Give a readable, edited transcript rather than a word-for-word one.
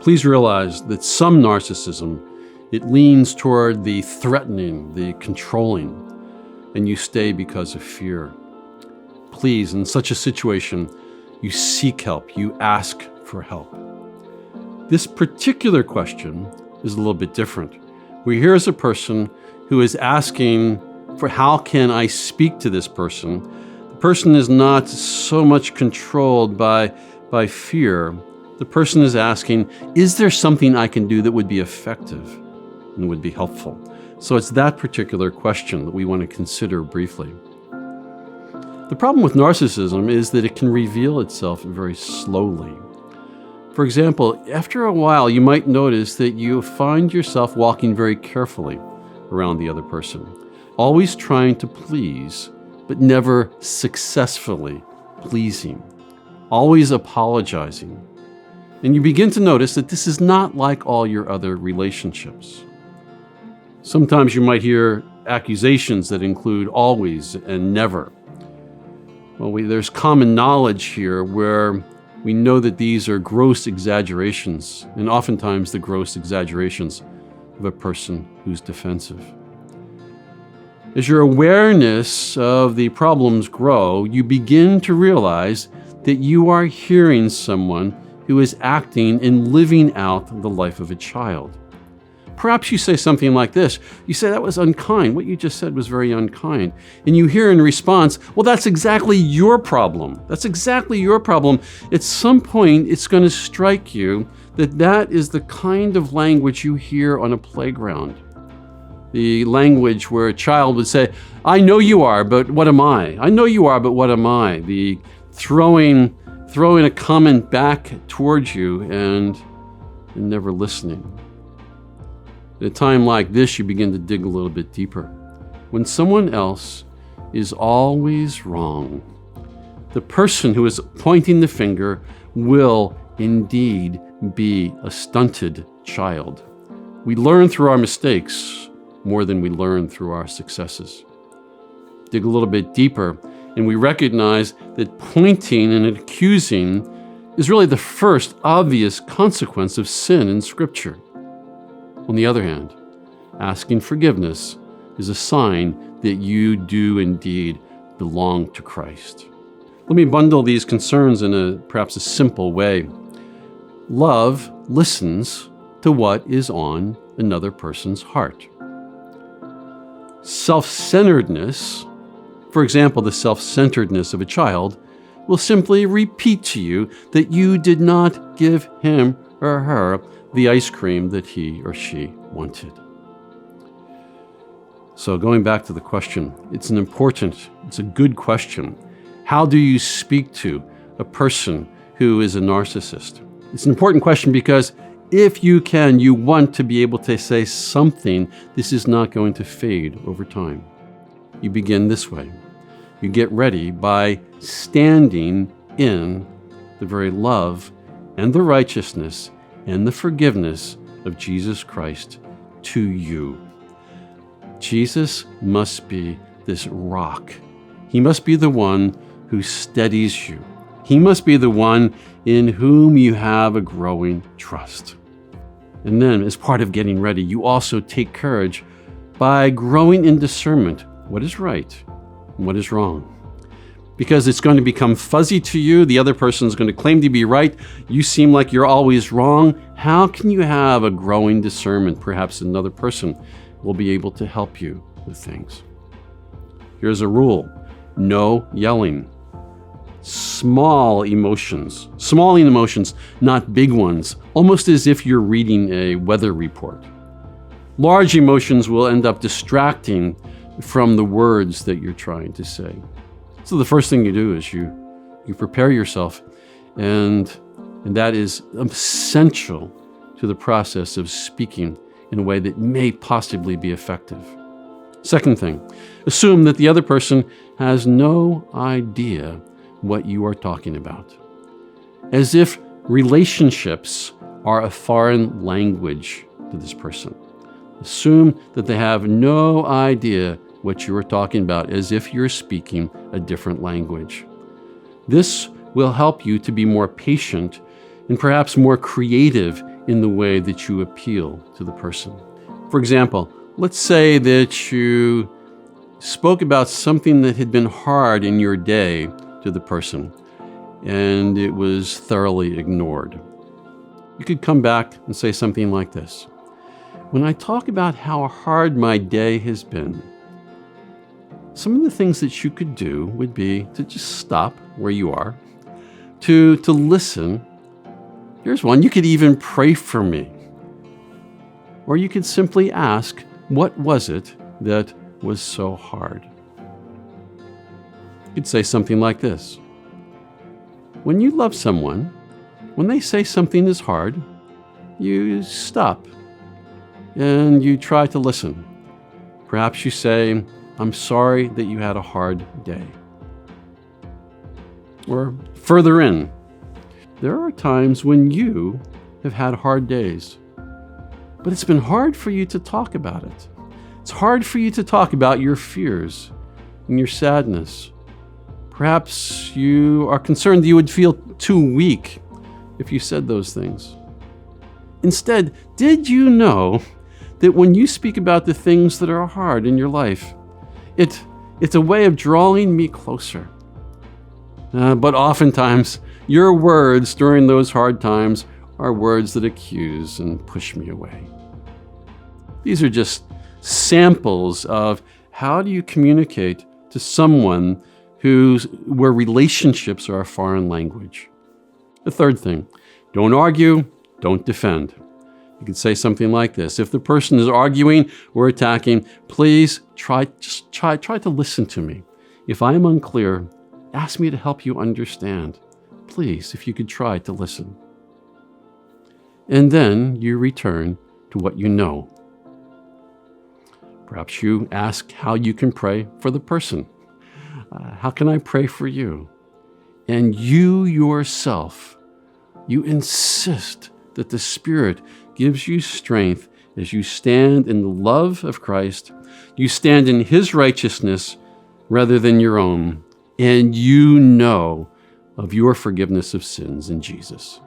Please realize that some narcissism, it leans toward the threatening, the controlling, and you stay because of fear. Please, in such a situation, you seek help, you ask for help. This particular question is a little bit different. Here is a person who is asking for how can I speak to this person. The person is not so much controlled by fear. The person is asking, is there something I can do that would be effective and would be helpful? So it's that particular question that we want to consider briefly. The problem with narcissism is that it can reveal itself very slowly. For example, after a while, you might notice that you find yourself walking very carefully around the other person, always trying to please, but never successfully pleasing, always apologizing. And you begin to notice that this is not like all your other relationships. Sometimes you might hear accusations that include always and never. Well, there's common knowledge here where we know that these are gross exaggerations, and oftentimes the gross exaggerations of a person who's defensive. As your awareness of the problems grow, you begin to realize that you are hearing someone who is acting and living out the life of a child. Perhaps you say something like this. You say, that was unkind. What you just said was very unkind. And you hear in response, well, that's exactly your problem. That's exactly your problem. At some point, it's going to strike you that that is the kind of language you hear on a playground. The language where a child would say, I know you are, but what am I? I know you are, but what am I? The throwing a comment back towards you and never listening. At a time like this, you begin to dig a little bit deeper. When someone else is always wrong, the person who is pointing the finger will indeed be a stunted child. We learn through our mistakes more than we learn through our successes. Dig a little bit deeper, and we recognize that pointing and accusing is really the first obvious consequence of sin in Scripture. On the other hand, asking forgiveness is a sign that you do indeed belong to Christ. Let me bundle these concerns in perhaps a simple way. Love listens to what is on another person's heart. Self-centeredness, for example, the self-centeredness of a child, will simply repeat to you that you did not give him or her the ice cream that he or she wanted. So going back to the question, it's a good question. How do you speak to a person who is a narcissist? It's an important question because if you can, you want to be able to say something. This is not going to fade over time. You begin this way. You get ready by standing in the very love and the righteousness and the forgiveness of Jesus Christ to you. Jesus must be this rock. He must be the one who steadies you. He must be the one in whom you have a growing trust. And then, as part of getting ready, you also take courage by growing in discernment. What is right and what is wrong? Because it's going to become fuzzy to you. The other person is going to claim to be right. You seem like you're always wrong. How can you have a growing discernment? Perhaps another person will be able to help you with things. Here's a rule. No yelling. Small emotions, not big ones, almost as if you're reading a weather report. Large emotions will end up distracting from the words that you're trying to say. So the first thing you do is you prepare yourself, and that is essential to the process of speaking in a way that may possibly be effective. Second thing, assume that the other person has no idea what you are talking about, as if relationships are a foreign language to this person. Assume that they have no idea what you are talking about, as if you're speaking a different language. This will help you to be more patient and perhaps more creative in the way that you appeal to the person. For example, let's say that you spoke about something that had been hard in your day to the person, and it was thoroughly ignored. You could come back and say something like this: when I talk about how hard my day has been, some of the things that you could do would be to just stop where you are, to listen. Here's one. You could even pray for me. Or you could simply ask, what was it that was so hard? You could say something like this: when you love someone, when they say something is hard, you stop and you try to listen. Perhaps you say, I'm sorry that you had a hard day. Or further in, there are times when you have had hard days, but it's been hard for you to talk about it. It's hard for you to talk about your fears and your sadness. Perhaps you are concerned that you would feel too weak if you said those things. Instead, did you know that when you speak about the things that are hard in your life, it's a way of drawing me closer? But oftentimes, your words during those hard times are words that accuse and push me away. These are just samples of how do you communicate to someone where relationships are a foreign language. The third thing, don't argue, don't defend. You could say something like this: if the person is arguing or attacking, please try to listen to me. If I am unclear, ask me to help you understand. Please, if you could try to listen. And then you return to what you know. Perhaps you ask how you can pray for the person. How can I pray for you? And you yourself, you insist that the Spirit gives you strength as you stand in the love of Christ. You stand in His righteousness rather than your own, and you know of your forgiveness of sins in Jesus.